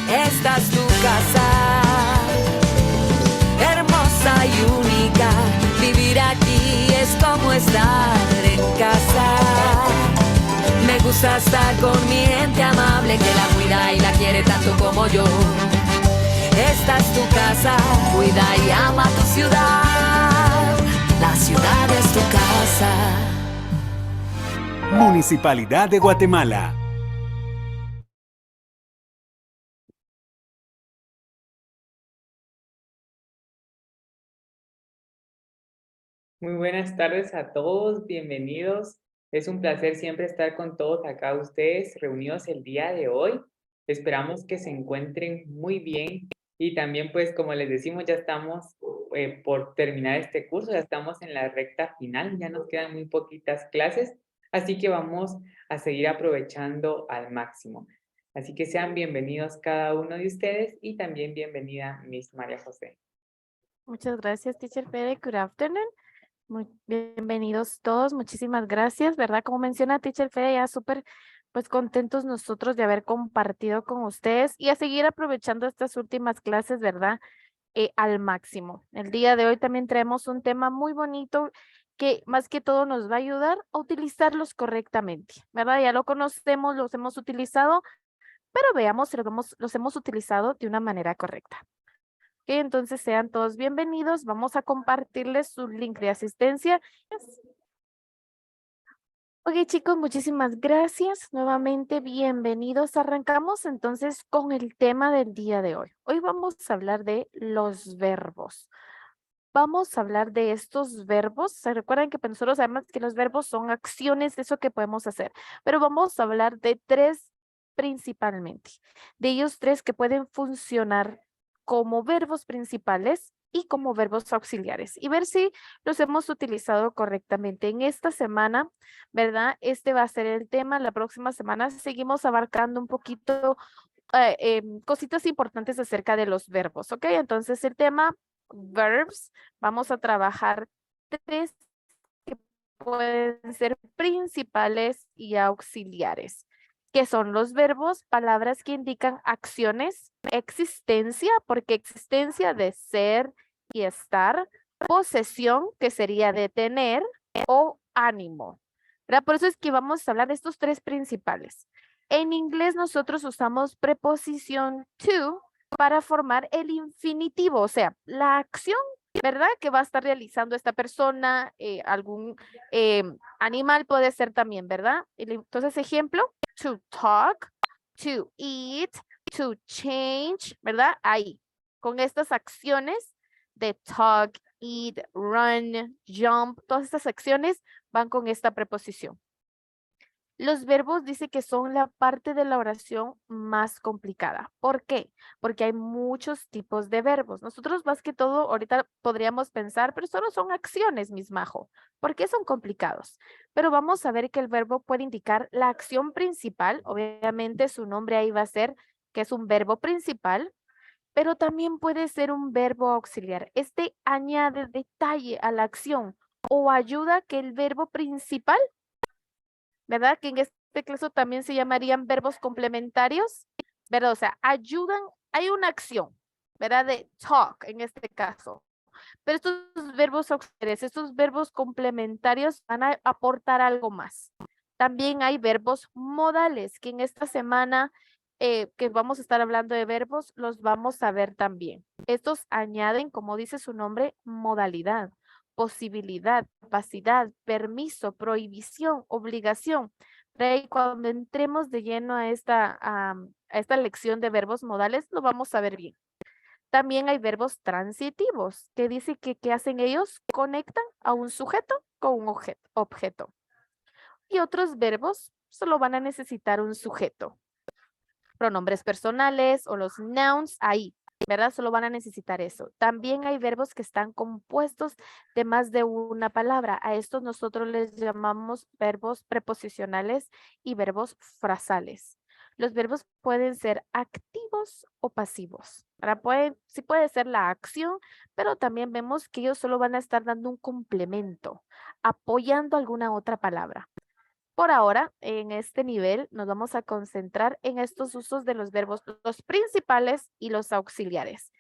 Esta es tu casa, hermosa y única. Vivir aquí es como estar en casa. Me gusta estar con mi gente amable que la cuida y la quiere tanto como yo. Esta es tu casa, cuida y ama tu ciudad. La ciudad es tu casa. Municipalidad de Guatemala. Muy buenas tardes a todos, bienvenidos. Es un placer siempre estar con todos acá ustedes reunidos el día de hoy. Esperamos que se encuentren muy bien y también pues como les decimos ya estamos por terminar este curso, ya estamos en la recta final, ya nos quedan muy poquitas clases, así que vamos a seguir aprovechando al máximo. Así que sean bienvenidos cada uno de ustedes y también bienvenida Miss María José. Muchas gracias, Teacher Fede. Good afternoon. Muy bienvenidos todos. Muchísimas gracias, ¿verdad? Como menciona Teacher Fede, ya súper pues contentos nosotros de haber compartido con ustedes y a seguir aprovechando estas últimas clases, ¿verdad? Al máximo. El día de hoy también traemos un tema muy bonito que más que todo nos va a ayudar a utilizarlos correctamente, ¿verdad? Ya lo conocemos, los hemos utilizado, pero veamos si los hemos utilizado de una manera correcta. Ok, entonces sean todos bienvenidos. Vamos a compartirles su link de asistencia. Ok, chicos, muchísimas gracias. Nuevamente, bienvenidos. Arrancamos entonces con el tema del día de hoy. Hoy vamos a hablar de los verbos. Vamos a hablar de estos verbos. ¿Se recuerdan que nosotros sabemos que los verbos son acciones, eso que podemos hacer? Pero vamos a hablar de tres principalmente. De ellos tres que pueden funcionar como verbos principales y como verbos auxiliares. Y ver si los hemos utilizado correctamente. En esta semana, ¿verdad? Este va a ser el tema. La próxima semana seguimos abarcando un poquito cositas importantes acerca de los verbos, ¿ok? Entonces el tema verbs, vamos a trabajar tres que pueden ser principales y auxiliares, que son los verbos, palabras que indican acciones, existencia, porque existencia de ser y estar, posesión, que sería de tener, o ánimo, ¿verdad? Por eso es que vamos a hablar de estos tres principales. En inglés nosotros usamos preposición to para formar el infinitivo, o sea, la acción, ¿verdad? Que va a estar realizando esta persona, algún animal puede ser también, ¿verdad? Entonces, ejemplo, to talk, to eat, to change, ¿verdad? Ahí, con estas acciones de talk, eat, run, jump, todas estas acciones van con esta preposición. Los verbos dice que son la parte de la oración más complicada. ¿Por qué? Porque hay muchos tipos de verbos. Nosotros más que todo ahorita podríamos pensar, pero solo son acciones, mis majo. ¿Por qué son complicados? Pero vamos a ver que el verbo puede indicar la acción principal. Obviamente su nombre ahí va a ser que es un verbo principal, pero también puede ser un verbo auxiliar. Este añade detalle a la acción o ayuda a que el verbo principal, ¿verdad? Que en este caso también se llamarían verbos complementarios, ¿verdad? O sea, ayudan, hay una acción, ¿verdad? De talk en este caso. Pero estos verbos auxiliares, estos verbos complementarios van a aportar algo más. También hay verbos modales, que en esta semana que vamos a estar hablando de verbos, los vamos a ver también. Estos añaden, como dice su nombre, modalidad, posibilidad, capacidad, permiso, prohibición, obligación. Y cuando entremos de lleno a esta lección de verbos modales, lo vamos a ver bien. También hay verbos transitivos, que dice que ¿qué hacen ellos? Conectan a un sujeto con un objeto. Y otros verbos solo van a necesitar un sujeto. Pronombres personales o los nouns ahí, ¿verdad? Solo van a necesitar eso. También hay verbos que están compuestos de más de una palabra. A estos nosotros les llamamos verbos preposicionales y verbos frasales. Los verbos pueden ser activos o pasivos. Sí puede ser la acción, pero también vemos que ellos solo van a estar dando un complemento, apoyando alguna otra palabra. Por ahora, en este nivel, nos vamos a concentrar en estos usos de los verbos, los principales y los auxiliares,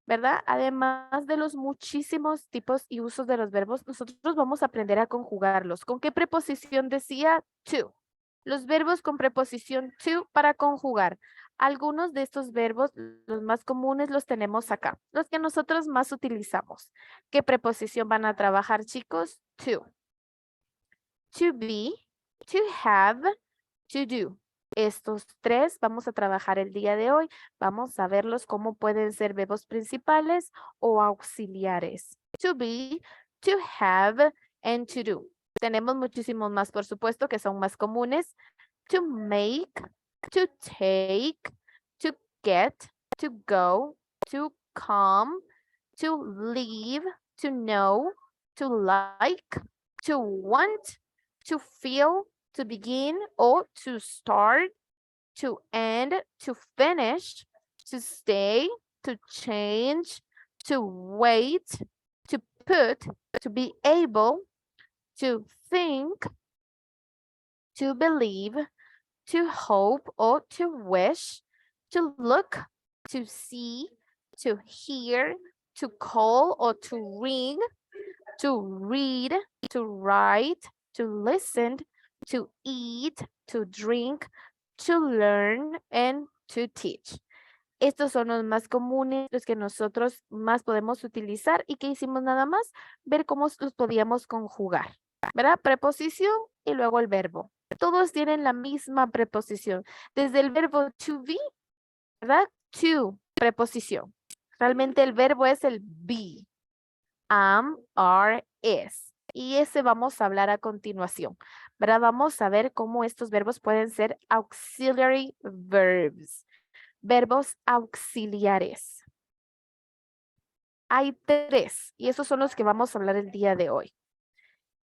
¿verdad? Además de los muchísimos tipos y usos de los verbos, nosotros vamos a aprender a conjugarlos. ¿Con qué preposición decía? To. Los verbos con preposición to para conjugar. Algunos de estos verbos, los más comunes, los tenemos acá. Los que nosotros más utilizamos. ¿Qué preposición van a trabajar, chicos? To. To be, to have, to do. Estos tres vamos a trabajar el día de hoy. Vamos a verlos cómo pueden ser verbos principales o auxiliares. To be, to have, and to do. Tenemos muchísimos más, por supuesto, que son más comunes. To make, to take, to get, to go, to come, to leave, to know, to like, to want, to feel, to begin or to start, to end, to finish, to stay, to change, to wait, to put, to be able, to think, to believe, to hope or to wish, to look, to see, to hear, to call or to ring, to read, to write, to listen, to eat, to drink, to learn, and to teach. Estos son los más comunes, los que nosotros más podemos utilizar y que hicimos nada más ver cómo los podíamos conjugar, ¿verdad? Preposición y luego el verbo. Todos tienen la misma preposición. Desde el verbo to be, ¿verdad? To, preposición. Realmente el verbo es el be. Am, are, is. Y ese vamos a hablar a continuación, ¿verdad? Vamos a ver cómo estos verbos pueden ser auxiliary verbs. Verbos auxiliares. Hay tres y esos son los que vamos a hablar el día de hoy.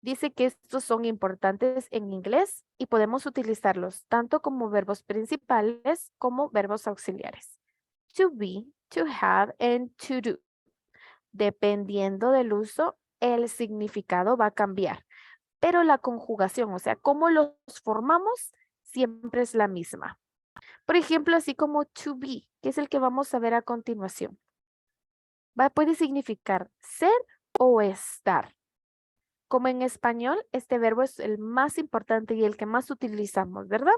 Dice que estos son importantes en inglés y podemos utilizarlos tanto como verbos principales como verbos auxiliares. To be, to have, and to do. Dependiendo del uso, el significado va a cambiar, pero la conjugación, o sea, cómo los formamos, siempre es la misma. Por ejemplo, así como to be, que es el que vamos a ver a continuación. Puede significar ser o estar. Como en español, este verbo es el más importante y el que más utilizamos, ¿verdad?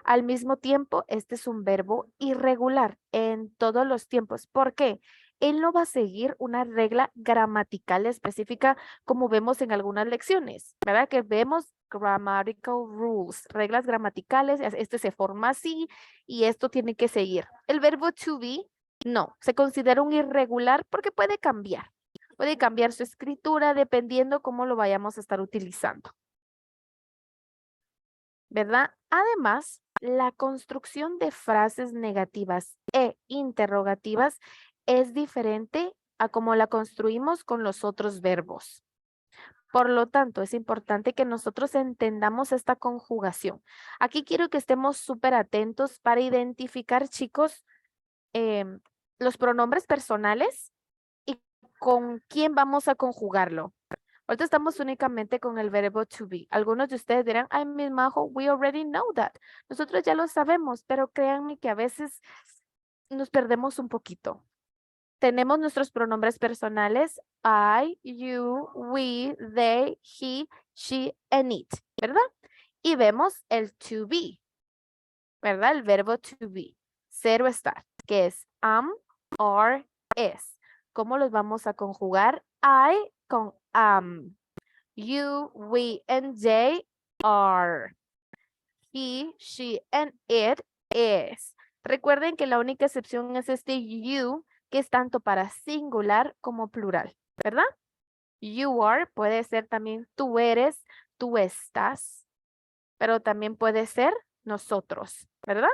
Al mismo tiempo, este es un verbo irregular en todos los tiempos. ¿Por qué? Él no va a seguir una regla gramatical específica como vemos en algunas lecciones, ¿verdad? Que vemos grammatical rules, reglas gramaticales, este se forma así y esto tiene que seguir. El verbo to be, no, se considera un irregular porque puede cambiar. Puede cambiar su escritura dependiendo cómo lo vayamos a estar utilizando. ¿Verdad? Además, la construcción de frases negativas e interrogativas es diferente a cómo la construimos con los otros verbos. Por lo tanto, es importante que nosotros entendamos esta conjugación. Aquí quiero que estemos súper atentos para identificar, chicos, los pronombres personales y con quién vamos a conjugarlo. Ahorita estamos únicamente con el verbo to be. Algunos de ustedes dirán, ay, Miss Majo, we already know that. Nosotros ya lo sabemos, pero créanme que a veces nos perdemos un poquito. Tenemos nuestros pronombres personales, I, you, we, they, he, she, and it, ¿verdad? Y vemos el to be, ¿verdad? El verbo to be, ser o estar, que es am, are, is. ¿Cómo los vamos a conjugar? I con am. You, we, and they are. He, she, and it is. Recuerden que la única excepción es este you, que es tanto para singular como plural, ¿verdad? You are puede ser también tú eres, tú estás, pero también puede ser nosotros, ¿verdad?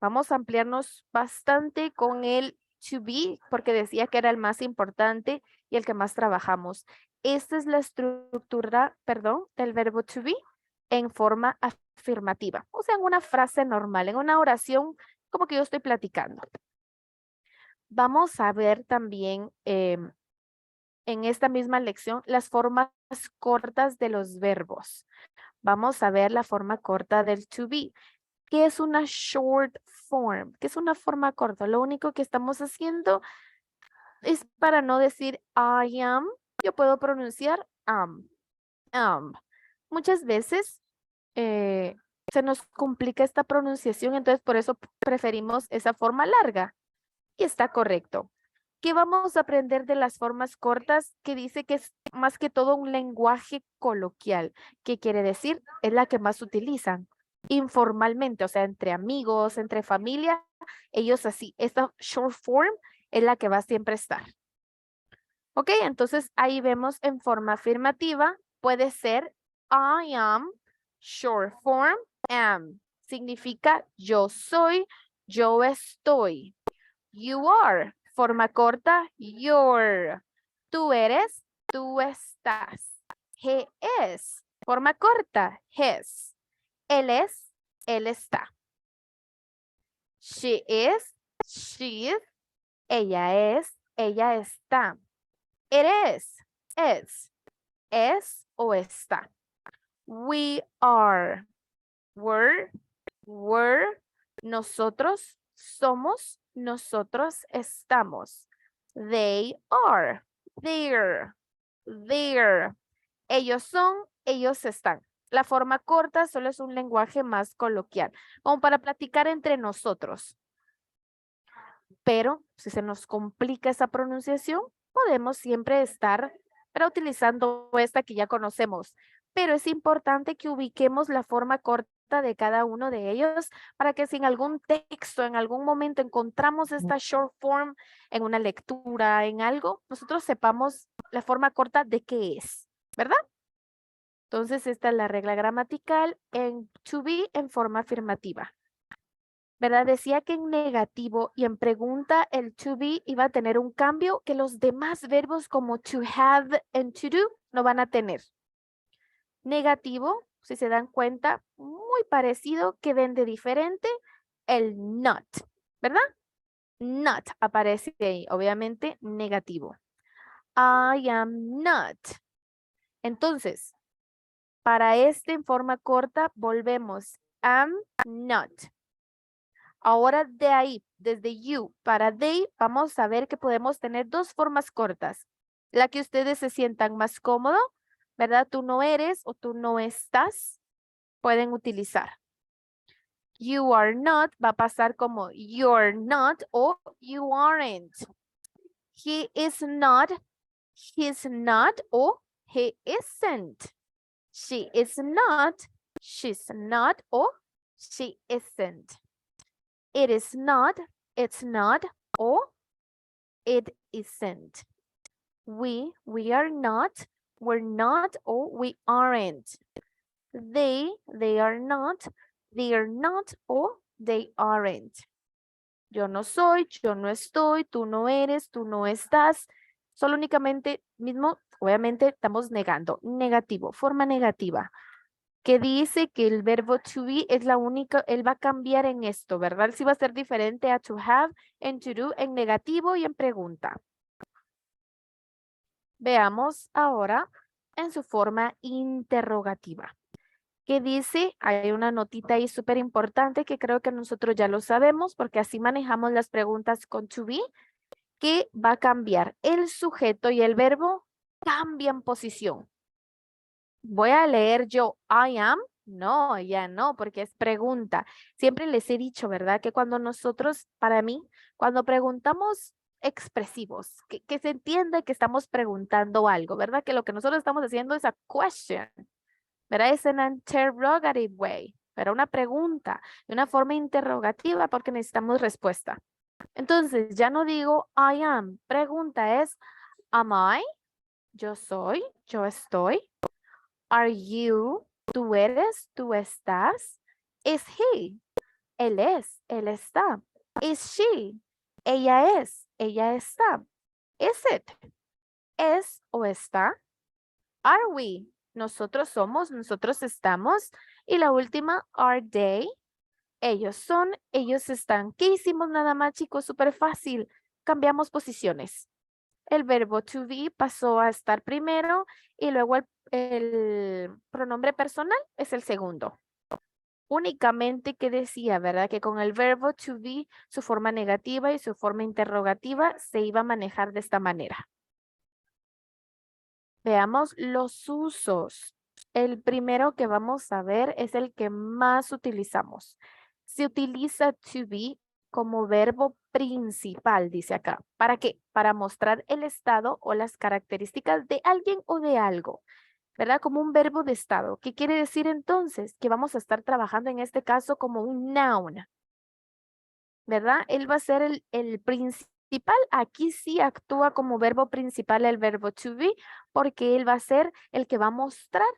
Vamos a ampliarnos bastante con el to be, porque decía que era el más importante y el que más trabajamos. Esta es la estructura, perdón, del verbo to be en forma afirmativa. O sea, en una frase normal, en una oración como que yo estoy platicando. Vamos a ver también en esta misma lección las formas cortas de los verbos. Vamos a ver la forma corta del to be. ¿Qué es una short form? ¿Qué es una forma corta? Lo único que estamos haciendo es para no decir I am, yo puedo pronunciar am. Muchas veces se nos complica esta pronunciación, entonces por eso preferimos esa forma larga. Y está correcto. ¿Qué vamos a aprender de las formas cortas? Que dice que es más que todo un lenguaje coloquial. ¿Qué quiere decir? Es la que más utilizan informalmente, o sea, entre amigos, entre familia, ellos así. Esta short form es la que va a siempre estar. Ok, entonces ahí vemos en forma afirmativa, puede ser I am, short form, am. Significa yo soy, yo estoy. You are, forma corta, your. Tú eres, tú estás. He is, forma corta, his. Él es, él está. She is, she is. Ella es, ella está. It is, es o está. We are, were, nosotros somos, nosotros estamos. They are, they're. Ellos son, ellos están. La forma corta solo es un lenguaje más coloquial, como para platicar entre nosotros. Pero si se nos complica esa pronunciación, podemos siempre estar utilizando esta que ya conocemos. Pero es importante que ubiquemos la forma corta de cada uno de ellos para que si en algún texto, en algún momento encontramos esta short form en una lectura, en algo, nosotros sepamos la forma corta de qué es, ¿verdad? Entonces esta es la regla gramatical en to be en forma afirmativa. ¿Verdad? Decía que en negativo y en pregunta el to be iba a tener un cambio que los demás verbos como to have and to do no van a tener. Negativo, si se dan cuenta, muy parecido, que ven de diferente, el not, ¿verdad? Not aparece ahí, obviamente negativo. I am not. Entonces, para este en forma corta, volvemos am not. Ahora de ahí, desde you para they, vamos a ver que podemos tener dos formas cortas. La que ustedes se sientan más cómodo, ¿verdad? Tú no eres o tú no estás, pueden utilizar. You are not va a pasar como you're not o you aren't. He is not, he's not o he isn't. She is not, she's not o she isn't. It is not, it's not, or it isn't. We are not, we're not, or we aren't. They are not, or they aren't. Yo no soy, yo no estoy, tú no eres, tú no estás. Solo únicamente, mismo, obviamente estamos negando, negativo, forma negativa. Que dice que el verbo to be es la única, él va a cambiar en esto, ¿verdad? Sí va a ser diferente a to have and to do en negativo y en pregunta. Veamos ahora en su forma interrogativa. Que dice, hay una notita ahí súper importante que creo que nosotros ya lo sabemos porque así manejamos las preguntas con to be, que va a cambiar el sujeto y el verbo cambian posición. Voy a leer yo I am. No, ya no, porque es pregunta. Siempre les he dicho, ¿verdad? Que cuando nosotros, para mí, cuando preguntamos expresivos, que se entiende que estamos preguntando algo, ¿verdad? Que lo que nosotros estamos haciendo es a question, ¿verdad? Es an interrogative way, pero una pregunta, de una forma interrogativa porque necesitamos respuesta. Entonces, ya no digo I am. Pregunta es, am I? Yo soy, yo estoy. Are you? ¿Tú eres? ¿Tú estás? Is he? Él es, él está. Is she? Ella es, ella está. Is it? ¿Es o está? Are we? Nosotros somos, nosotros estamos. Y la última, are they? Ellos son, ellos están. ¿Qué hicimos nada más, chicos? Súper fácil. Cambiamos posiciones. el verbo to be pasó a estar primero y luego el pronombre personal es el segundo. Únicamente que decía, ¿verdad? Que con el verbo to be, su forma negativa y su forma interrogativa se iba a manejar de esta manera. Veamos los usos. El primero que vamos a ver es el que más utilizamos. Se utiliza to be como verbo principal, dice acá. ¿Para qué? Para mostrar el estado o las características de alguien o de algo, ¿verdad? Como un verbo de estado. ¿Qué quiere decir entonces? Que vamos a estar trabajando en este caso como un noun, ¿verdad? Él va a ser el principal. Aquí sí actúa como verbo principal el verbo to be, porque él va a ser el que va a mostrar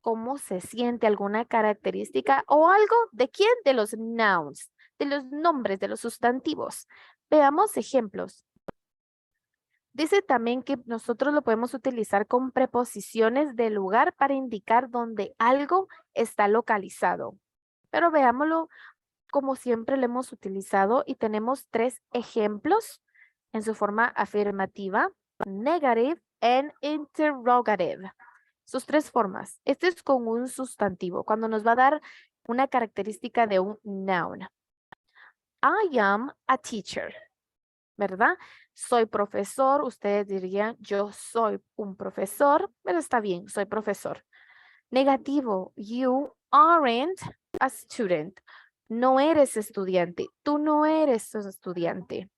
cómo se siente alguna característica o algo de quién, de los nouns, de los nombres, de los sustantivos. Veamos ejemplos. Dice también que nosotros lo podemos utilizar con preposiciones de lugar para indicar dónde algo está localizado. Pero veámoslo como siempre lo hemos utilizado y tenemos 3 ejemplos en su forma afirmativa, negative and interrogative. Sus 3 formas. Este es con un sustantivo, cuando nos va a dar una característica de un noun. I am a teacher, ¿verdad? Soy profesor, ustedes dirían yo soy un profesor, pero está bien, soy profesor. Negativo, you aren't a student. No eres estudiante, tú no eres un estudiante.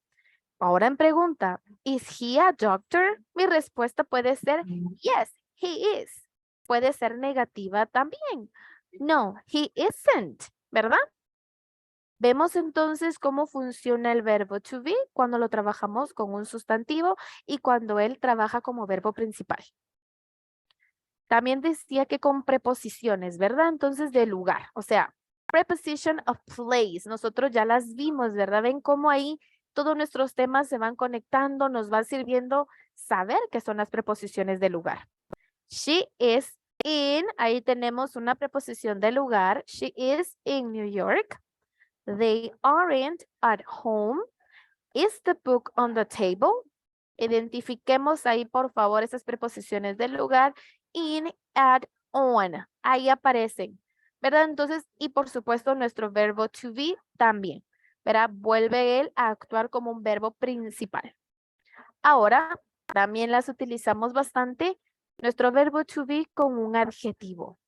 Ahora en pregunta, ¿is he a doctor? Mi respuesta puede ser, yes, he is. Puede ser negativa también. No, he isn't, ¿verdad? Vemos entonces cómo funciona el verbo to be cuando lo trabajamos con un sustantivo y cuando él trabaja como verbo principal. También decía que con preposiciones, ¿verdad? Entonces de lugar, o sea, preposition of place, nosotros ya las vimos, ¿verdad? Ven cómo ahí todos nuestros temas se van conectando, nos va sirviendo saber qué son las preposiciones de lugar. She is in, ahí tenemos una preposición de lugar. She is in New York. They aren't at home. Is the book on the table? Identifiquemos ahí, por favor, esas preposiciones del lugar. In, at, on. Ahí aparecen, ¿verdad? Entonces, y por supuesto, nuestro verbo to be también, ¿verdad? Vuelve él a actuar como un verbo principal. Ahora, también las utilizamos bastante, nuestro verbo to be con un adjetivo.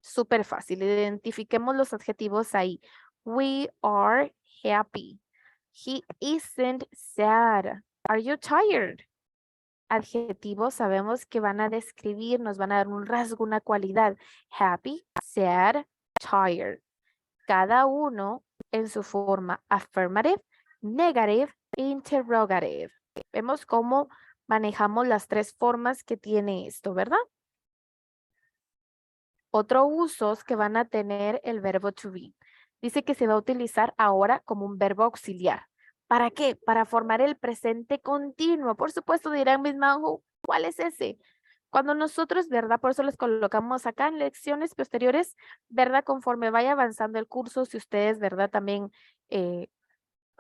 Súper fácil. Identifiquemos los adjetivos ahí. We are happy. He isn't sad. Are you tired? Adjetivos sabemos que van a describir, nos van a dar un rasgo, una cualidad. Happy, sad, tired. Cada uno en su forma affirmative, negative, interrogative. Vemos cómo manejamos las 3 formas que tiene esto, ¿verdad? Otro usos que van a tener el verbo to be. Dice que se va a utilizar ahora como un verbo auxiliar. ¿Para qué? Para formar el presente continuo. Por supuesto dirán, Miss Manjo, ¿cuál es ese? Cuando nosotros, ¿verdad? Por eso les colocamos acá en lecciones posteriores, ¿verdad? Conforme vaya avanzando el curso, si ustedes, ¿verdad? También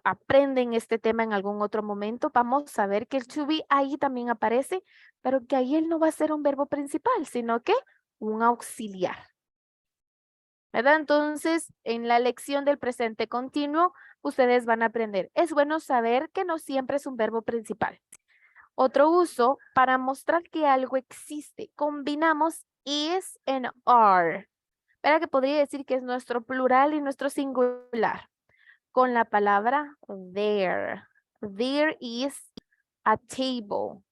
aprenden este tema en algún otro momento, vamos a ver que el to be ahí también aparece, pero que ahí él no va a ser un verbo principal, sino que un auxiliar. ¿Verdad? Entonces, en la lección del presente continuo, ustedes van a aprender. Es bueno saber que no siempre es un verbo principal. Otro uso, para mostrar que algo existe, combinamos is and are. ¿Verdad? Que podría decir que es nuestro plural y nuestro singular. Con la palabra there. There is a table.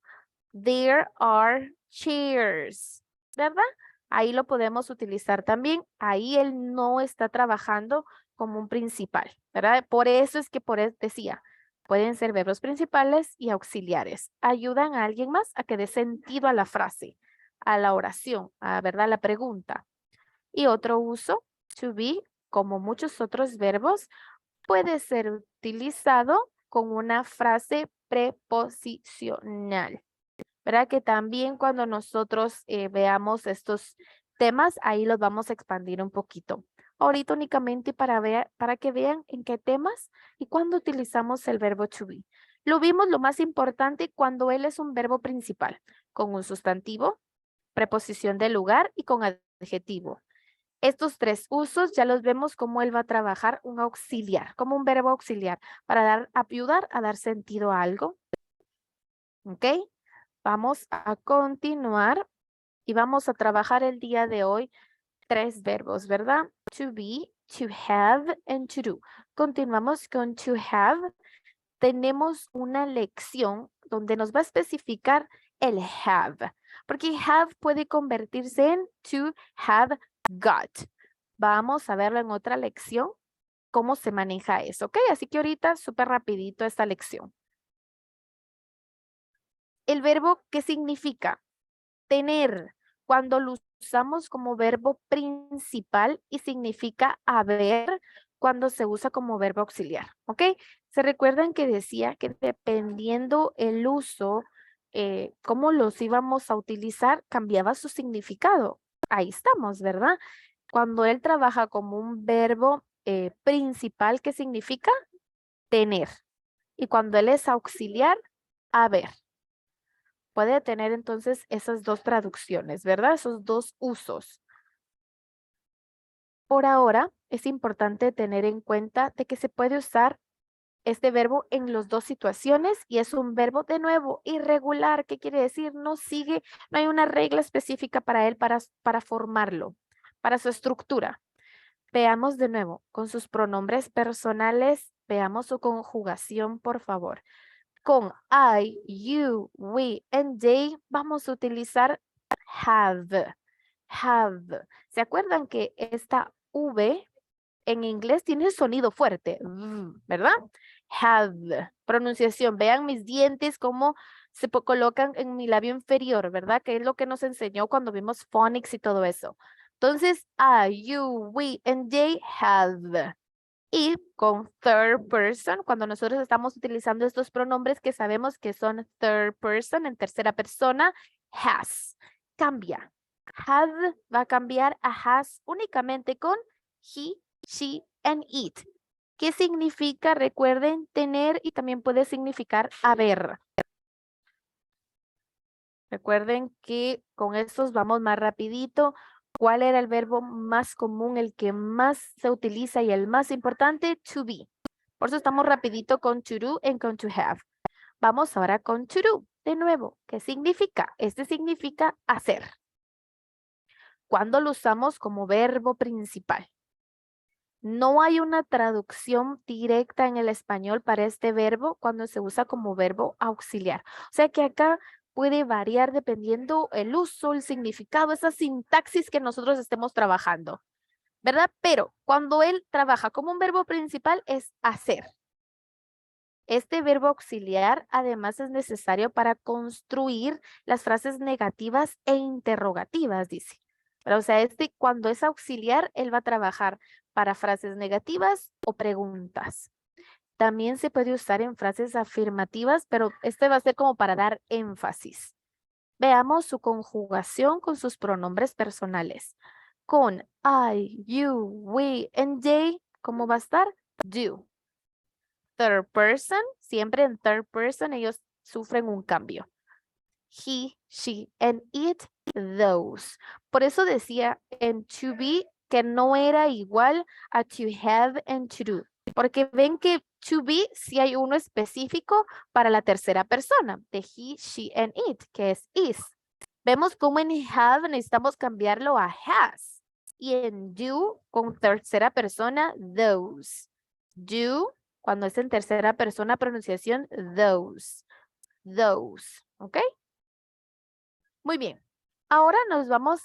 There are chairs. ¿Verdad? Ahí lo podemos utilizar también. Ahí él no está trabajando como un principal, ¿verdad? Por eso es que decía, pueden ser verbos principales y auxiliares. Ayudan a alguien más a que dé sentido a la frase, a la oración, ¿verdad? A la pregunta. Y otro uso, to be, como muchos otros verbos, puede ser utilizado con una frase preposicional. ¿Verdad? Que también cuando nosotros veamos estos temas, ahí los vamos a expandir un poquito. Ahorita únicamente para que vean en qué temas y cuándo utilizamos el verbo to be. Lo vimos lo más importante cuando él es un verbo principal, con un sustantivo, preposición de lugar y con adjetivo. Estos tres usos ya los vemos como él va a trabajar un auxiliar, como un verbo auxiliar, para ayudar a dar sentido a algo. ¿Ok? Vamos a continuar y vamos a trabajar el día de hoy 3 verbos, ¿verdad? To be, to have, and to do. Continuamos con to have. Tenemos una lección donde nos va a especificar el have, porque have puede convertirse en to have got. Vamos a verlo en otra lección, cómo se maneja eso, ¿ok? Así que ahorita súper rapidito esta lección. El verbo, ¿qué significa? Tener, cuando lo usamos como verbo principal y significa haber cuando se usa como verbo auxiliar, ¿ok? ¿Se recuerdan que decía que dependiendo el uso, cómo los íbamos a utilizar, cambiaba su significado? Ahí estamos, ¿verdad? Cuando él trabaja como un verbo principal, ¿qué significa? Tener. Y cuando él es auxiliar, haber. Puede tener entonces esas dos traducciones, ¿verdad? Esos dos usos. Por ahora, es importante tener en cuenta de que se puede usar este verbo en las dos situaciones y es un verbo de nuevo irregular. ¿Qué quiere decir? No sigue, no hay una regla específica para él para formarlo, para su estructura. Veamos de nuevo con sus pronombres personales. Veamos su conjugación, por favor. Con I, you, we, and they vamos a utilizar have. Have. ¿Se acuerdan que esta V en inglés tiene sonido fuerte? ¿Verdad? Have. Pronunciación. Vean mis dientes cómo se colocan en mi labio inferior, ¿verdad? Que es lo que nos enseñó cuando vimos phonics y todo eso. Entonces, I, you, we, and they have. Y con third person, cuando nosotros estamos utilizando estos pronombres que sabemos que son third person, en tercera persona, has. Cambia. Have va a cambiar a has únicamente con he, she, and it. ¿Qué significa? Recuerden, tener y también puede significar haber. Recuerden que con estos vamos más rapidito. ¿Cuál era el verbo más común, el que más se utiliza y el más importante? To be. Por eso estamos rapidito con to do y con to have. Vamos ahora con to do. De nuevo, ¿qué significa? Este significa hacer. ¿Cuándo lo usamos como verbo principal? No hay una traducción directa en el español para este verbo cuando se usa como verbo auxiliar. O sea que acá puede variar dependiendo el uso, el significado, esa sintaxis que nosotros estemos trabajando, ¿verdad? Pero cuando él trabaja como un verbo principal es hacer. Este verbo auxiliar además es necesario para construir las frases negativas e interrogativas, dice. Pero, o sea, cuando es auxiliar, él va a trabajar para frases negativas o preguntas. También se puede usar en frases afirmativas, pero este va a ser como para dar énfasis. Veamos su conjugación con sus pronombres personales. Con I, you, we, and they, ¿cómo va a estar? Do. Third person, siempre en third person ellos sufren un cambio. He, she, and it, those. Por eso decía en to be que no era igual a to have and to do. Porque ven que to be sí hay uno específico para la tercera persona, de he, she, and it, que es is. Vemos cómo en have necesitamos cambiarlo a has. Y en do, con tercera persona, those. Do, cuando es en tercera persona, pronunciación, those. Those, ¿ok? Muy bien. Ahora nos vamos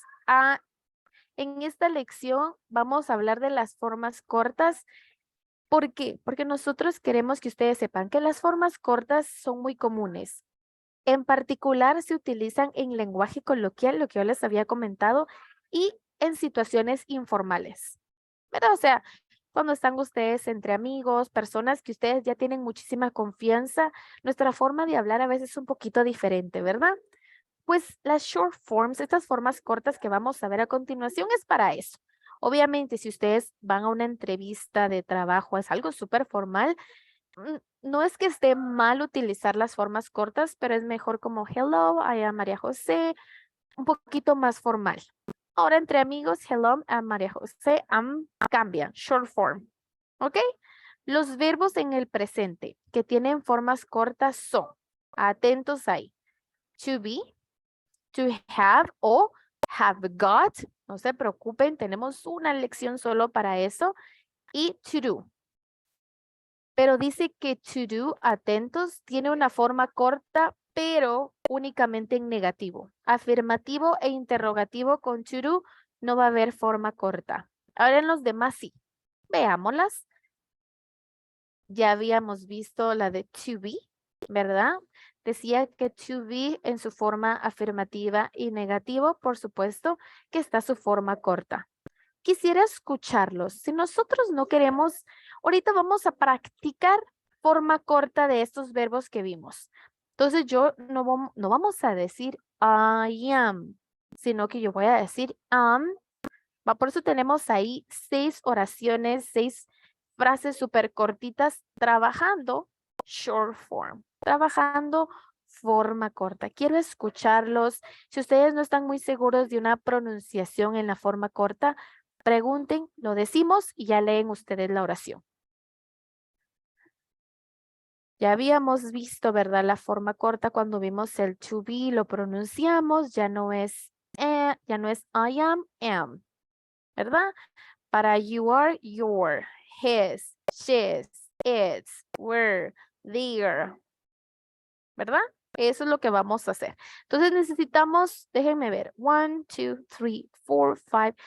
en esta lección vamos a hablar de las formas cortas. ¿Por qué? Porque nosotros queremos que ustedes sepan que las formas cortas son muy comunes. En particular se utilizan en lenguaje coloquial, lo que yo les había comentado, y en situaciones informales. ¿Verdad? O sea, cuando están ustedes entre amigos, personas que ustedes ya tienen muchísima confianza, nuestra forma de hablar a veces es un poquito diferente, ¿verdad? Pues las short forms, estas formas cortas que vamos a ver a continuación es para eso. Obviamente, si ustedes van a una entrevista de trabajo, es algo súper formal, no es que esté mal utilizar las formas cortas, pero es mejor como hello, I am María José, un poquito más formal. Ahora entre amigos, hello, I'm María José, cambian, short form. ¿Ok? Los verbos en el presente que tienen formas cortas son, atentos ahí, to be, to have o have got. No se preocupen, tenemos una lección solo para eso. Y to do. Pero dice que to do, atentos, tiene una forma corta, pero únicamente en negativo. Afirmativo e interrogativo con to do no va a haber forma corta. Ahora en los demás sí. Veámoslas. Ya habíamos visto la de to be, ¿verdad? Decía que to be en su forma afirmativa y negativo, por supuesto, que está su forma corta. Quisiera escucharlos. Si nosotros no queremos, ahorita vamos a practicar forma corta de estos verbos que vimos. Entonces yo no vamos a decir I am, sino que yo voy a decir am. Por eso tenemos ahí 6 oraciones, 6 frases súper cortitas trabajando short form, trabajando forma corta. Quiero escucharlos. Si ustedes no están muy seguros de una pronunciación en la forma corta, pregunten, lo decimos y ya leen ustedes la oración. Ya habíamos visto, ¿verdad? La forma corta cuando vimos el to be, lo pronunciamos, ya no es I am, ¿verdad? Para you are, your, his, she's, its, were, their, ¿verdad? Eso es lo que vamos a hacer. Entonces necesitamos, déjenme ver, 1, 2, 3, 4, 5,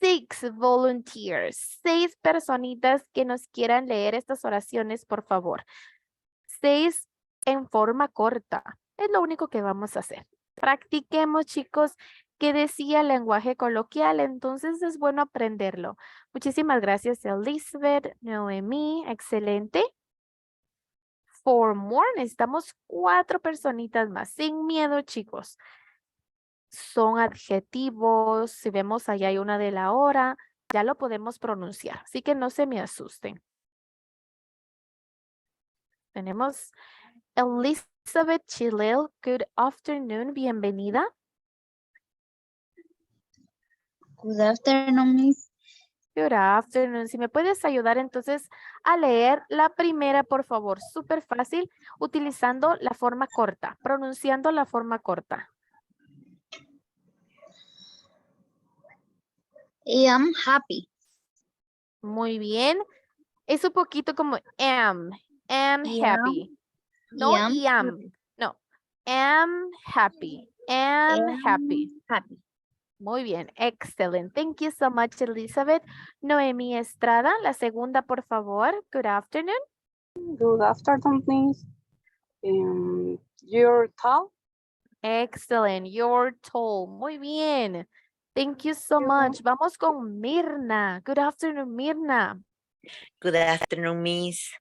6 volunteers, 6 personitas que nos quieran leer estas oraciones, por favor. 6 en forma corta. Es lo único que vamos a hacer. Practiquemos, chicos, que decía el lenguaje coloquial, entonces es bueno aprenderlo. Muchísimas gracias, Elizabeth, Noemí, excelente. 4 more, necesitamos 4 personitas más, sin miedo, chicos. Son adjetivos, si vemos allá hay una de la hora, ya lo podemos pronunciar, así que no se me asusten. Tenemos Elizabeth Chilel, good afternoon, bienvenida. Good afternoon, Miss. Good afternoon. Si me puedes ayudar entonces a leer la primera, por favor. Súper fácil, utilizando la forma corta, pronunciando la forma corta. I am happy. Muy bien. Es un poquito como am happy. No am. No. Am happy. Am happy. Happy. Muy bien, excellent. Thank you so much, Elizabeth. Noemi Estrada, la segunda, por favor. Good afternoon. Good afternoon, please. You're tall. Excellent, you're tall. Muy bien. Thank you so much. Vamos con Mirna. Good afternoon, Mirna. Good afternoon, Miss.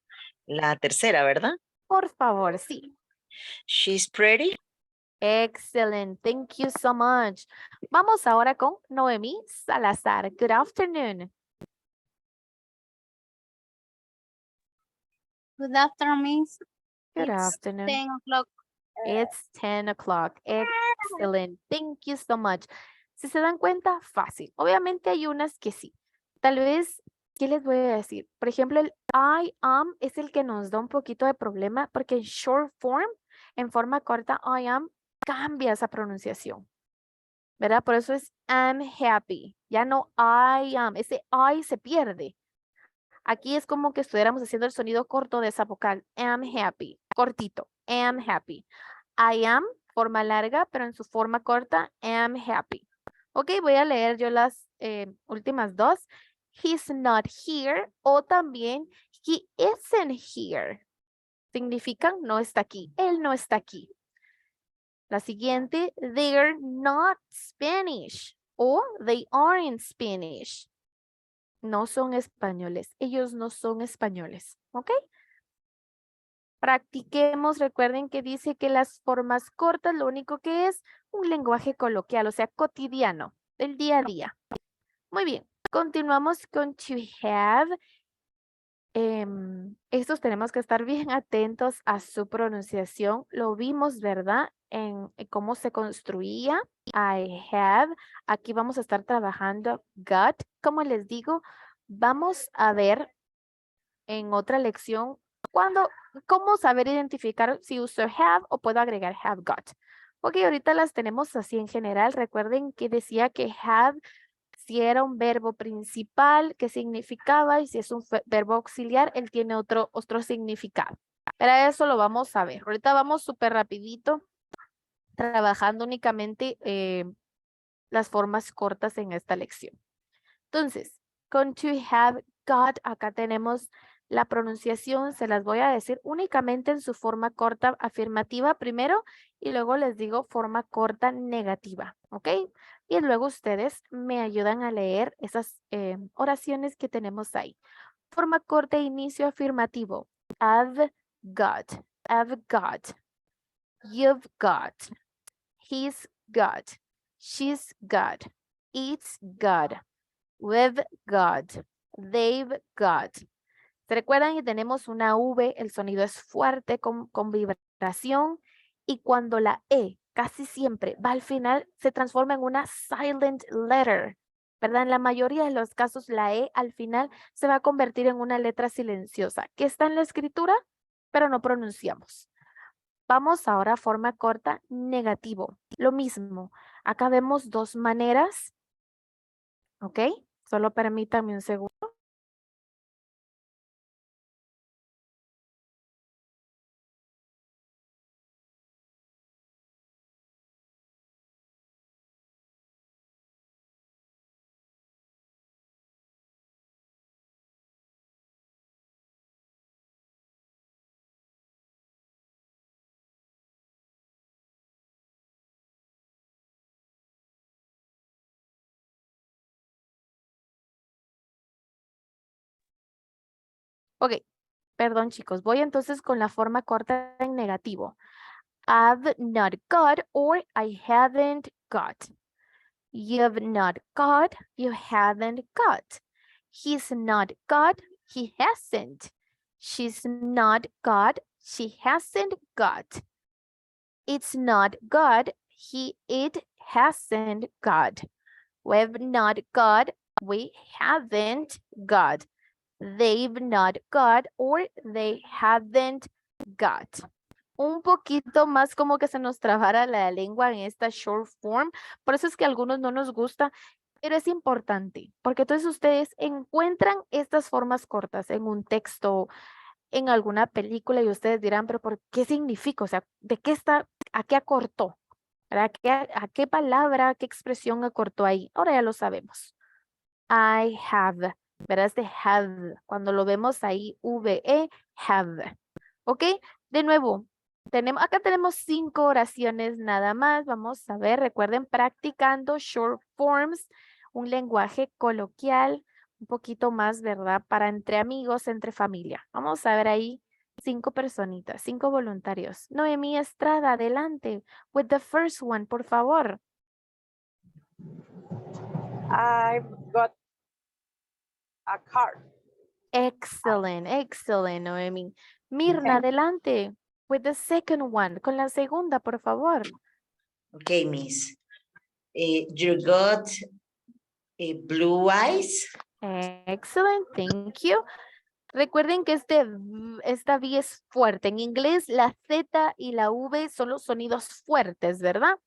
La tercera, ¿verdad? Por favor, sí. She's pretty. Excellent, thank you so much. Vamos ahora con Noemi Salazar. Good afternoon. Good afternoon, Miss. Good It's afternoon. 10 o'clock. It's 10 o'clock. Excellent. Thank you so much. Si se dan cuenta, fácil. Obviamente hay unas que sí. Tal vez, ¿qué les voy a decir? Por ejemplo, el I am es el que nos da un poquito de problema porque en short form, en forma corta, I am cambia esa pronunciación. ¿Verdad? Por eso es I'm happy. Ya no I am. Ese I se pierde. Aquí es como que estuviéramos haciendo el sonido corto de esa vocal. Am happy. Cortito. Am happy. I am, forma larga, pero en su forma corta, am happy. Ok, voy a leer yo las últimas dos. He's not here. O también, he isn't here. Significan no está aquí. Él no está aquí. La siguiente, they're not Spanish. O they aren't Spanish. No son españoles. Ellos no son españoles. ¿Ok? Practiquemos. Recuerden que dice que las formas cortas lo único que es un lenguaje coloquial, o sea, cotidiano, del día a día. Muy bien. Continuamos con to have. estos tenemos que estar bien atentos a su pronunciación. Lo vimos, ¿verdad? En cómo se construía. I have. Aquí vamos a estar trabajando got. Como les digo, vamos a ver en otra lección cómo saber identificar si uso have o puedo agregar have got. Ok, ahorita las tenemos así en general. Recuerden que decía que have si era un verbo principal, qué significaba, y si es un verbo auxiliar, él tiene otro significado. Pero eso lo vamos a ver. Ahorita vamos súper rapidito, trabajando únicamente las formas cortas en esta lección. Entonces, con to have got, acá tenemos la pronunciación, se las voy a decir únicamente en su forma corta afirmativa primero y luego les digo forma corta negativa, ¿ok? Y luego ustedes me ayudan a leer esas oraciones que tenemos ahí. Forma corta inicio afirmativo. I've got, I've got, you've got, he's got, she's got, it's got. We've got, they've got. ¿Se recuerdan que tenemos una V? El sonido es fuerte con vibración y cuando la E casi siempre va al final se transforma en una silent letter, ¿verdad? En la mayoría de los casos la E al final se va a convertir en una letra silenciosa que está en la escritura, pero no pronunciamos. Vamos ahora a forma corta negativo. Lo mismo. Acá vemos dos maneras. ¿Ok? Solo permítame un segundo. Ok, perdón chicos. Voy entonces con la forma corta en negativo. I've not got or I haven't got. You've not got, you haven't got. He's not got, he hasn't. She's not got, she hasn't got. It's not got, it hasn't got. We've not got, we haven't got. They've not got or they haven't got. Un poquito más como que se nos trabara la lengua en esta short form. Por eso es que a algunos no nos gusta, pero es importante, porque entonces ustedes encuentran estas formas cortas en un texto, en alguna película y ustedes dirán, pero ¿por qué significa? O sea, ¿de qué está, a qué acortó? ¿Verdad? ¿A qué palabra, a qué expresión acortó ahí? Ahora ya lo sabemos. I have, ¿verdad? Este have, cuando lo vemos ahí, V-E, have. ¿Ok? De nuevo, acá tenemos 5 oraciones nada más. Vamos a ver, recuerden, practicando short forms, un lenguaje coloquial, un poquito más, ¿verdad? Para entre amigos, entre familia. Vamos a ver ahí 5 personitas, 5 voluntarios. Noemí Estrada, adelante. With the first one, por favor. I've got a car. Excellent, excellent, Noemi. Mirna, adelante. With the second one. Con la segunda, por favor. Okay, Miss. You got blue eyes. Excellent, thank you. Recuerden que esta V es fuerte. En inglés, la Z y la V son los sonidos fuertes, ¿verdad?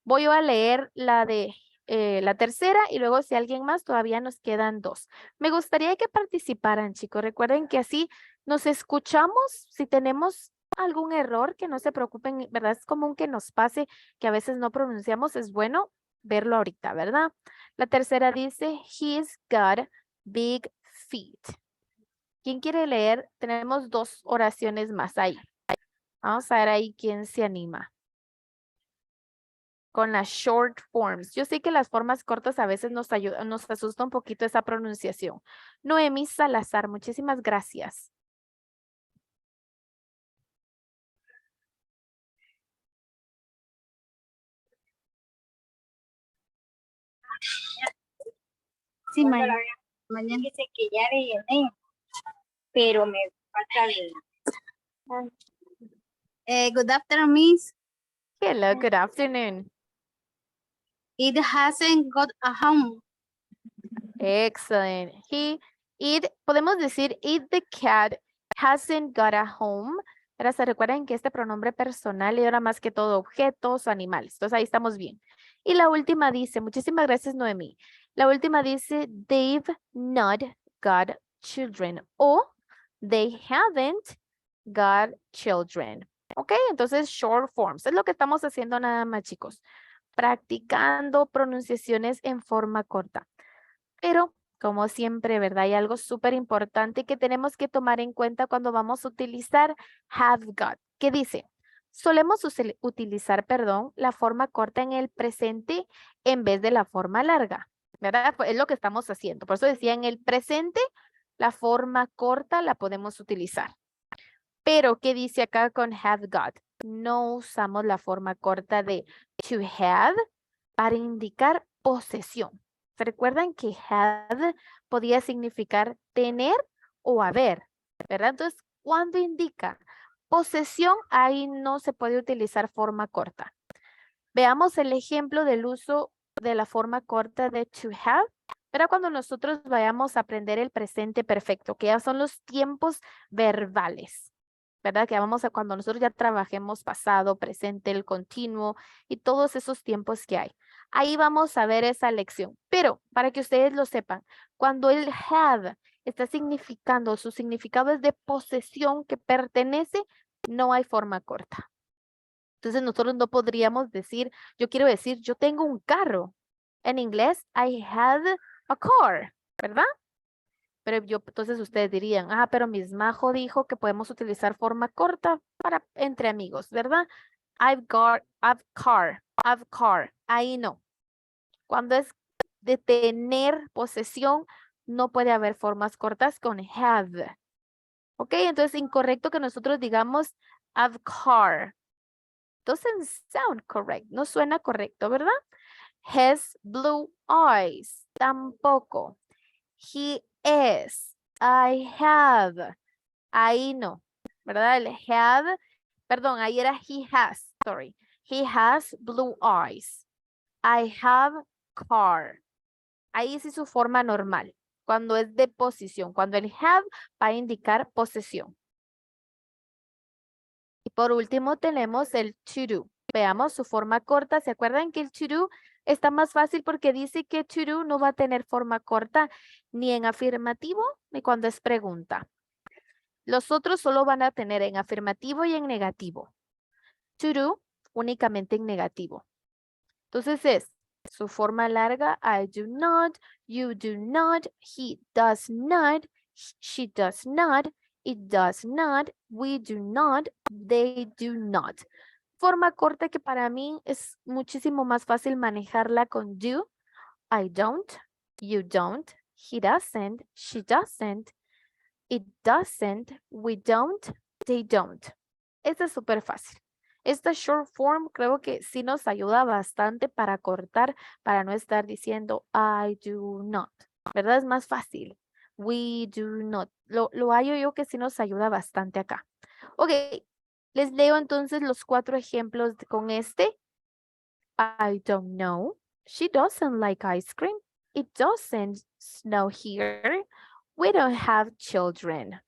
Voy a leer la de la tercera y luego si alguien más, todavía nos quedan 2. Me gustaría que participaran, chicos. Recuerden que así nos escuchamos. Si tenemos algún error, que no se preocupen, ¿verdad? Es común que nos pase que a veces no pronunciamos. Es bueno verlo ahorita, ¿verdad? La tercera dice, he's got big feet. ¿Quién quiere leer? Tenemos 2 oraciones más ahí. Vamos a ver ahí quién se anima. Con las short forms. Yo sé que las formas cortas a veces nos asusta un poquito esa pronunciación. Noemí Salazar, muchísimas gracias. Sí, mañana dice que ya rellené. pero me falta good afternoon, Miss. Hello, good afternoon. It hasn't got a home. Excellent. Podemos decir, it the cat hasn't got a home. Ahora se recuerden que este pronombre personal era más que todo objetos o animales. Entonces ahí estamos bien. Y la última dice, muchísimas gracias Noemí. La última dice, they've not got children. O they haven't got children. Ok, entonces short forms. Es lo que estamos haciendo nada más, chicos. Practicando pronunciaciones en forma corta. Pero, como siempre, ¿verdad? Hay algo súper importante que tenemos que tomar en cuenta cuando vamos a utilizar have got. ¿Qué dice? Solemos utilizar, la forma corta en el presente en vez de la forma larga, ¿verdad? Es lo que estamos haciendo. Por eso decía, en el presente, la forma corta la podemos utilizar. Pero, ¿qué dice acá con have got? No usamos la forma corta de to have para indicar posesión. ¿Se recuerdan que have podía significar tener o haber? ¿Verdad? Entonces, cuando indica posesión, ahí no se puede utilizar forma corta. Veamos el ejemplo del uso de la forma corta de to have. Pero cuando nosotros vayamos a aprender el presente perfecto, que ya son los tiempos verbales. ¿Verdad? Que vamos a cuando nosotros ya trabajemos pasado, presente, el continuo y todos esos tiempos que hay. Ahí vamos a ver esa lección. Pero para que ustedes lo sepan, cuando el have está significando, su significado es de posesión que pertenece, no hay forma corta. Entonces nosotros no podríamos decir, yo quiero decir, yo tengo un carro. En inglés, I have a car, ¿verdad? Pero entonces ustedes dirían, pero Miss Majo dijo que podemos utilizar forma corta para entre amigos, ¿verdad? I've car. Ahí no. Cuando es de tener posesión, no puede haber formas cortas con have. ¿Ok? Entonces, incorrecto que nosotros digamos I've car. Doesn't sound correct. No suena correcto, ¿verdad? Has blue eyes. Tampoco. He is. I have. Ahí no. ¿Verdad? El have. Perdón, ahí era he has. Sorry. He has blue eyes. I have car. Ahí sí su forma normal. Cuando es de posición. Cuando el have va a indicar posesión. Y por último tenemos el to do. Veamos su forma corta. ¿Se acuerdan que el to do está más fácil porque dice que to do no va a tener forma corta ni en afirmativo ni cuando es pregunta? Los otros solo van a tener en afirmativo y en negativo. To do únicamente en negativo. Entonces es su forma larga, I do not, you do not, he does not, she does not, it does not, we do not, they do not. Forma corta que para mí es muchísimo más fácil manejarla con do. I don't, you don't, he doesn't, she doesn't, it doesn't, we don't, they don't. Esta es súper fácil. Esta short form creo que sí nos ayuda bastante para cortar, para no estar diciendo I do not, ¿verdad? Es más fácil. We do not. Lo hallo yo que sí nos ayuda bastante acá. Ok, les leo entonces los 4 ejemplos con este. I don't know. She doesn't like ice cream. It doesn't snow here. We don't have children.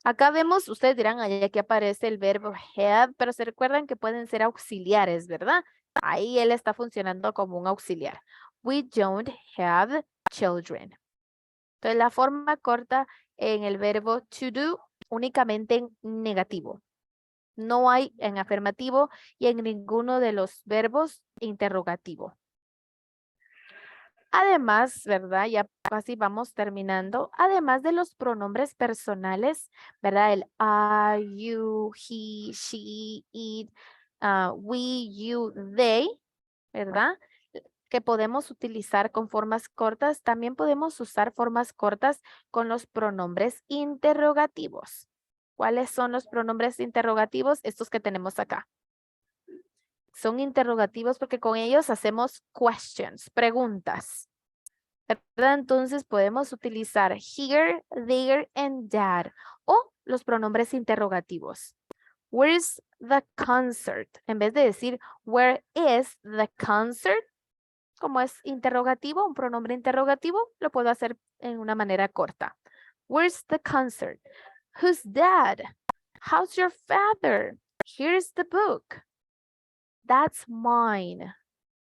Acá vemos, ustedes dirán, allá aquí aparece el verbo have, pero se recuerdan que pueden ser auxiliares, ¿verdad? Ahí él está funcionando como un auxiliar. We don't have children. Entonces, la forma corta en el verbo to do únicamente en negativo. No hay en afirmativo y en ninguno de los verbos interrogativo. Además, ¿verdad? Ya casi vamos terminando. Además de los pronombres personales, ¿verdad? El I, you, he, she, it, we, you, they, ¿verdad? Que podemos utilizar con formas cortas. También podemos usar formas cortas con los pronombres interrogativos. ¿Cuáles son los pronombres interrogativos? Estos que tenemos acá. Son interrogativos porque con ellos hacemos questions, preguntas. ¿verdad? Entonces podemos utilizar here, there, and that. O los pronombres interrogativos. Where's the concert? En vez de decir where is the concert, como es interrogativo, un pronombre interrogativo, lo puedo hacer en una manera corta. Where's the concert? Who's dad? How's your father? Here's the book. That's mine.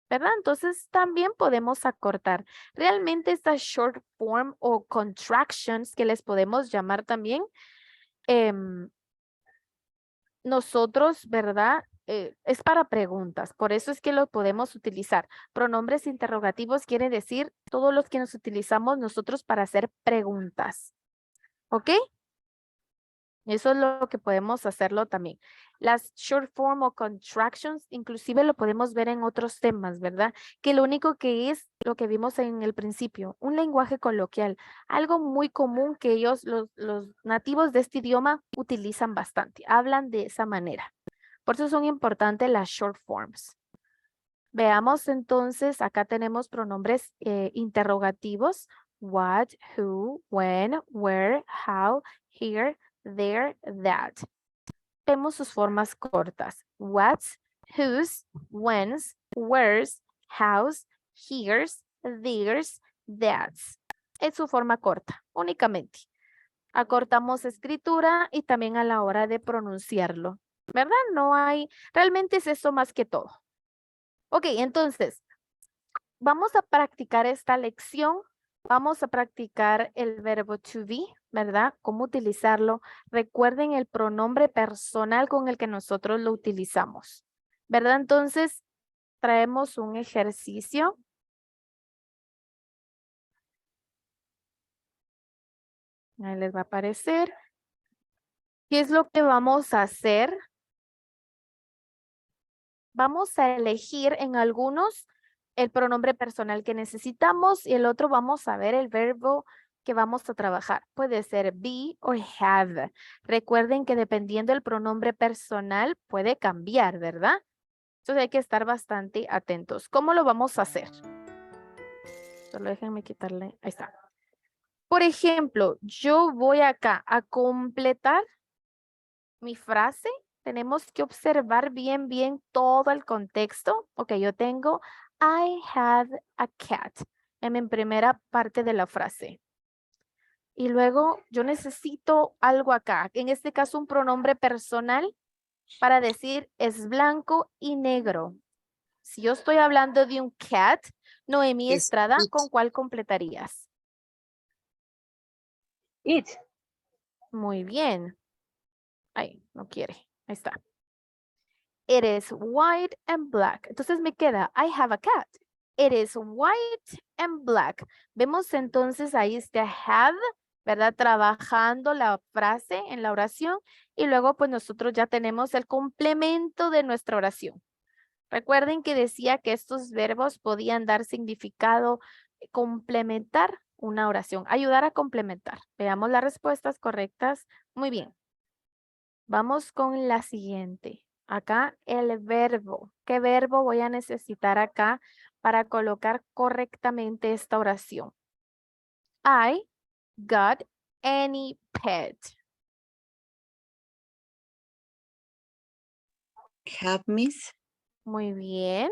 ¿Verdad? Entonces también podemos acortar. Realmente estas short form o contractions que les podemos llamar también, nosotros, ¿verdad? Es para preguntas, por eso es que lo podemos utilizar. Pronombres interrogativos quiere decir todos los que nos utilizamos nosotros para hacer preguntas. ¿Ok? Eso es lo que podemos hacerlo también. Las short form o contractions, inclusive lo podemos ver en otros temas, ¿verdad? Que lo único que es lo que vimos en el principio, un lenguaje coloquial, algo muy común que ellos, los nativos de este idioma, utilizan bastante, hablan de esa manera. Por eso son importantes las short forms. Veamos entonces, acá tenemos pronombres interrogativos. What, who, when, where, how, here, there, that. Vemos sus formas cortas. What's, whose, when's, where's, how's, here's, there's, that's. Es su forma corta, únicamente. Acortamos escritura y también a la hora de pronunciarlo. ¿Verdad? No hay, realmente es eso más que todo. Ok, entonces, vamos a practicar esta lección. Vamos a practicar el verbo to be, ¿verdad? Cómo utilizarlo. Recuerden el pronombre personal con el que nosotros lo utilizamos, ¿verdad? Entonces, traemos un ejercicio. Ahí les va a aparecer. ¿Qué es lo que vamos a hacer? Vamos a elegir en algunos el pronombre personal que necesitamos y el otro vamos a ver el verbo que vamos a trabajar. Puede ser be o have. Recuerden que dependiendo del pronombre personal puede cambiar, ¿verdad? Entonces hay que estar bastante atentos. ¿Cómo lo vamos a hacer? Solo déjenme quitarle. Ahí está. Por ejemplo, yo voy acá a completar mi frase. Tenemos que observar bien todo el contexto. Ok, yo tengo I had a cat en mi primera parte de la frase. Y luego yo necesito algo acá. En este caso un pronombre personal para decir es blanco y negro. Si yo estoy hablando de un cat, Noemí Es Estrada, it. ¿con cuál completarías? It. Muy bien. Ahí, no quiere. Ahí está. It is white and black. Entonces me queda, I have a cat. It is white and black. Vemos entonces ahí este have, ¿verdad? Trabajando la frase en la oración. Y luego pues nosotros ya tenemos el complemento de nuestra oración. Recuerden que decía que estos verbos podían dar significado, complementar una oración, ayudar a complementar. Veamos las respuestas correctas. Muy bien. Vamos con la siguiente. Acá el verbo. ¿Qué verbo voy a necesitar acá para colocar correctamente esta oración? I got any pet. Have, miss. Muy bien.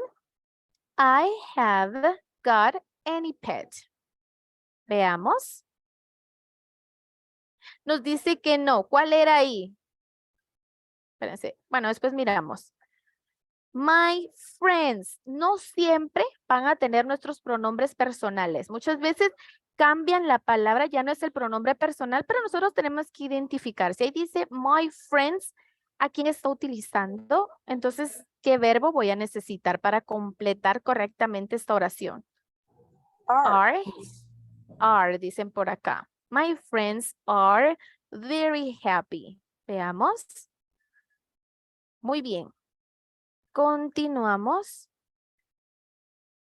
I have got any pet. Veamos. Nos dice que no. ¿Cuál era ahí? Espérense. Bueno, después miramos. My friends. No siempre van a tener nuestros pronombres personales. Muchas veces cambian la palabra, ya no es el pronombre personal, pero nosotros tenemos que identificar. Si ahí dice my friends, ¿a quién está utilizando? Entonces, ¿qué verbo voy a necesitar para completar correctamente esta oración? Are. Are, dicen por acá. My friends are very happy. Veamos. Muy bien. Continuamos.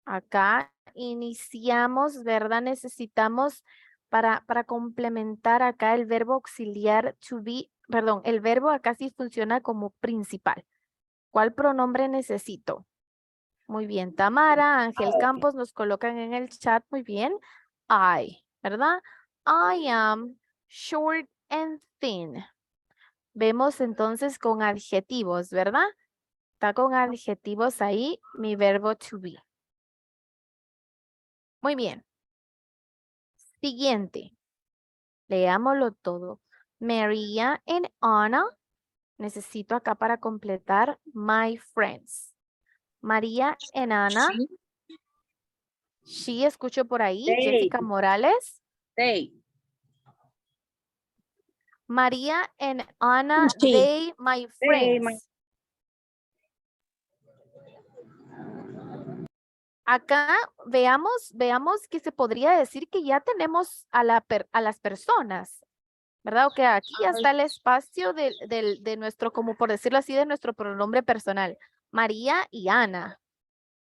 Acá iniciamos, ¿verdad? Necesitamos para complementar acá el verbo auxiliar to be, perdón, el verbo acá sí funciona como principal. ¿Cuál pronombre necesito? Muy bien, Tamara, Ángel Campos nos colocan en el chat, muy bien. I, ¿verdad? I am short and thin. Vemos entonces con adjetivos, ¿verdad? Está con adjetivos ahí mi verbo to be. Muy bien. Siguiente. Leámoslo todo. Maria and Anna. Necesito acá para completar my friends. María and Ana. She, escucho por ahí. They. Jessica Morales. They. María and Ana, She. they, my friends. Acá veamos que se podría decir que ya tenemos a las personas, ¿verdad? O que aquí ya está el espacio de nuestro, como por decirlo así, de nuestro pronombre personal. María y Ana,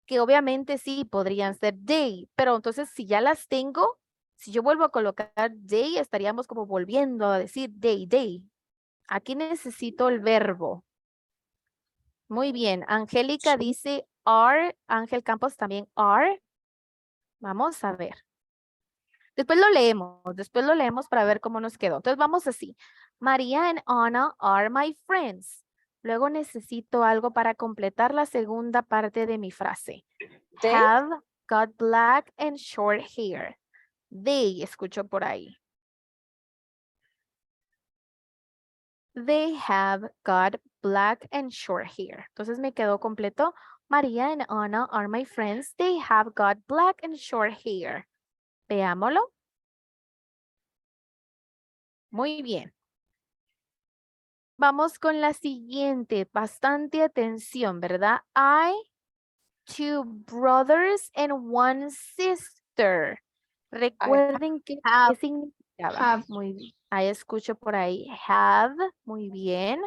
que obviamente sí podrían ser they, pero entonces si ya las tengo, si yo vuelvo a colocar they, estaríamos como volviendo a decir they. Aquí necesito el verbo. Muy bien, Angélica dice are, Ángel Campos también are. Vamos a ver. Después lo leemos para ver cómo nos quedó. Entonces vamos así. María and Anna are my friends. Luego necesito algo para completar la segunda parte de mi frase. They. Have got black and short hair. They, escucho por ahí. They have got black and short hair. Entonces me quedó completo. María and Anna are my friends. They have got black and short hair. Veámoslo. Muy bien. Vamos con la siguiente. Bastante atención, ¿verdad? I, 2 brothers and 1 sister. Recuerden qué significaba. Have. Muy bien. Ahí escucho por ahí. Have. Muy bien.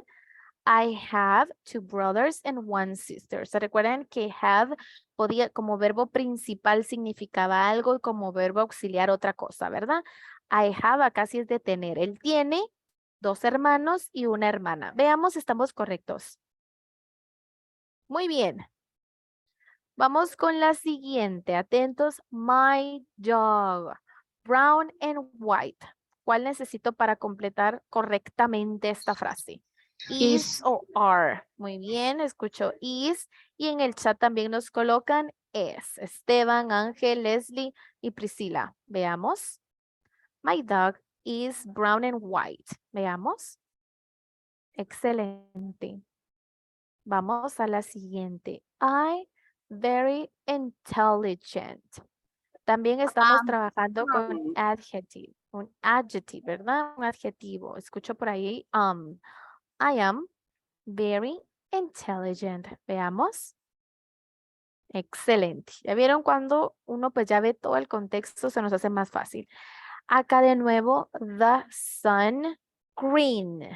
I have 2 brothers and 1 sister. ¿Se recuerdan que have podía como verbo principal significaba algo y como verbo auxiliar otra cosa, ¿verdad? I have acá sí es de tener. Él tiene 2 hermanos y 1 hermana. Veamos si estamos correctos. Muy bien. Vamos con la siguiente. Atentos. My dog. Brown and white. ¿Cuál necesito para completar correctamente esta frase? Is o are. Muy bien, escucho is. Y en el chat también nos colocan es. Esteban, Ángel, Leslie y Priscila. Veamos. My dog is brown and white. Veamos. Excelente. Vamos a la siguiente. I very intelligent. También estamos trabajando con adjective. Un adjective, ¿verdad? Un adjetivo. Escucho por ahí. I am very intelligent. Veamos. Excelente. ¿Ya vieron cuando uno pues ya ve todo el contexto? Se nos hace más fácil. Acá de nuevo, the sun green.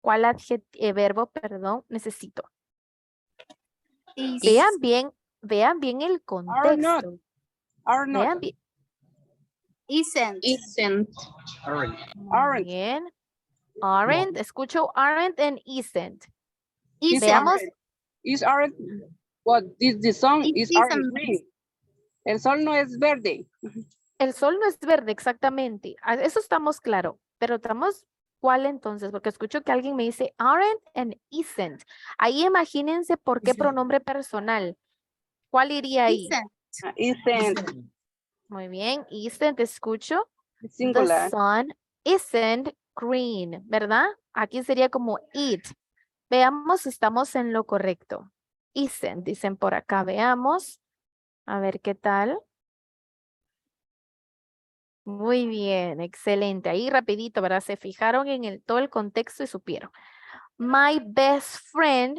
¿Cuál verbo, perdón, necesito? Vean bien el contexto. Are not. Vean bien. Isn't. Aren't. Bien. Aren't, escucho aren't and isn't. Veamos. Veamos. Is aren't. What the song It is isn't. aren't green. El sol no es verde. El sol no es verde, exactamente. Eso estamos claro. Pero estamos, ¿cuál entonces? Porque escucho que alguien me dice aren't and isn't. Ahí imagínense por qué pronombre personal. ¿Cuál iría ahí? Isn't. Muy bien. Isn't, escucho. Singular. The sun isn't green, ¿verdad? Aquí sería como it. Veamos si estamos en lo correcto. Isn't, dicen por acá. Veamos. A ver qué tal. Muy bien, excelente. Ahí rapidito, ¿verdad? Se fijaron en todo el contexto y supieron. My best friend,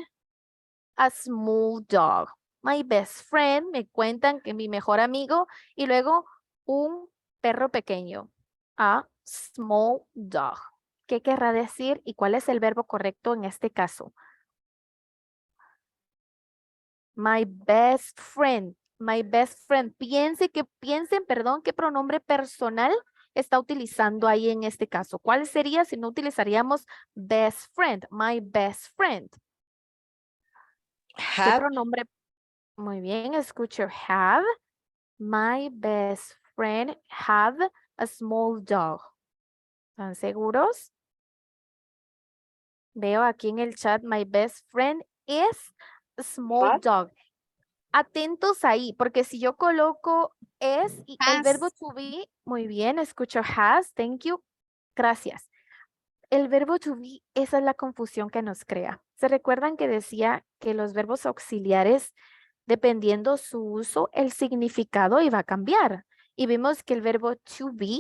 a small dog. My best friend, me cuentan que mi mejor amigo y luego un perro pequeño. A small dog. ¿Qué querrá decir y cuál es el verbo correcto en este caso? My best friend. My best friend. Piensen, perdón, qué pronombre personal está utilizando ahí en este caso. ¿Cuál sería si no utilizaríamos best friend? My best friend. ¿Qué Have. pronombre? Muy bien, escucho have. My best friend have a small dog? ¿Están seguros? Veo aquí en el chat, my best friend is a small Has. dog. Atentos ahí, porque si yo coloco es y el Has. verbo to be, muy bien, escucho has, thank you, gracias. El verbo to be, esa es la confusión que nos crea. ¿Se recuerdan que decía que los verbos auxiliares, dependiendo su uso, el significado iba a cambiar? Y vimos que el verbo to be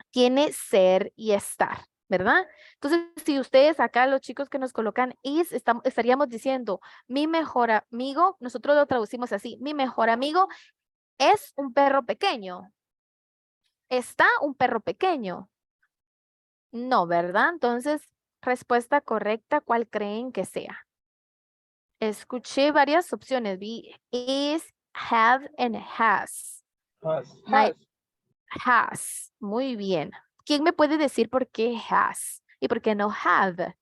tiene ser y estar, ¿verdad? Entonces, si ustedes acá, los chicos que nos colocan is, estaríamos diciendo, mi mejor amigo, nosotros lo traducimos así, mi mejor amigo es un perro pequeño. ¿Está un perro pequeño? No, ¿verdad? Entonces, respuesta correcta, ¿cuál creen que sea? Escuché varias opciones. Vi is, have, and has. My- has. Muy bien. ¿Quién me puede decir por qué has y por qué no have?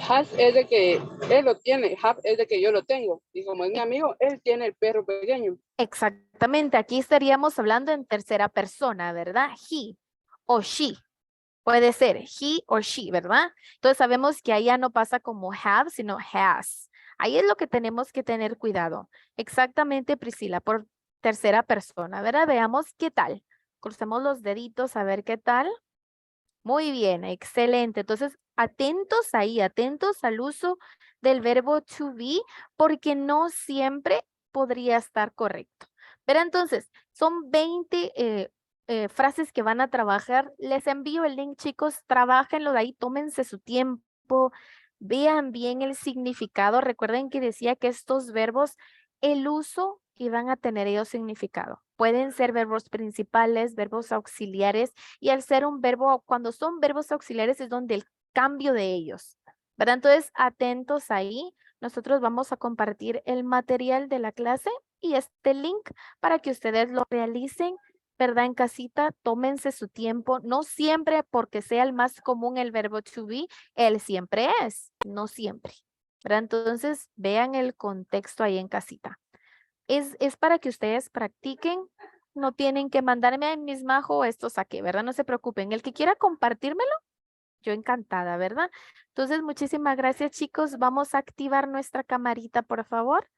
Has es de que él lo tiene. Have es de que yo lo tengo. Y como es mi amigo, él tiene el perro pequeño. Exactamente. Aquí estaríamos hablando en tercera persona, ¿verdad? He o she. Puede ser he o she, ¿verdad? Entonces sabemos que allá no pasa como have, sino has. Ahí es lo que tenemos que tener cuidado. Exactamente, Priscila, por tercera persona, ¿verdad? Veamos qué tal. Crucemos los deditos a ver qué tal. Muy bien, excelente. Entonces, atentos ahí, atentos al uso del verbo to be, porque no siempre podría estar correcto. Pero entonces, son 20 frases que van a trabajar. Les envío el link, chicos, trabájenlo de ahí, tómense su tiempo, vean bien el significado. Recuerden que decía que estos verbos, el uso que van a tener ellos significado. Pueden ser verbos principales, verbos auxiliares, y al ser un verbo, cuando son verbos auxiliares es donde el cambio de ellos, ¿verdad? Entonces, atentos ahí. Nosotros vamos a compartir el material de la clase y este link para que ustedes lo realicen, ¿verdad? En casita, tómense su tiempo. No siempre porque sea el más común el verbo to be, él siempre es, no siempre, ¿verdad? Entonces, vean el contexto ahí en casita. Es para que ustedes practiquen, no tienen que mandarme a mis Majo, esto saqué, ¿verdad? No se preocupen. El que quiera compartírmelo, yo encantada, ¿verdad? Entonces, muchísimas gracias, chicos. Vamos a activar nuestra camarita, por favor.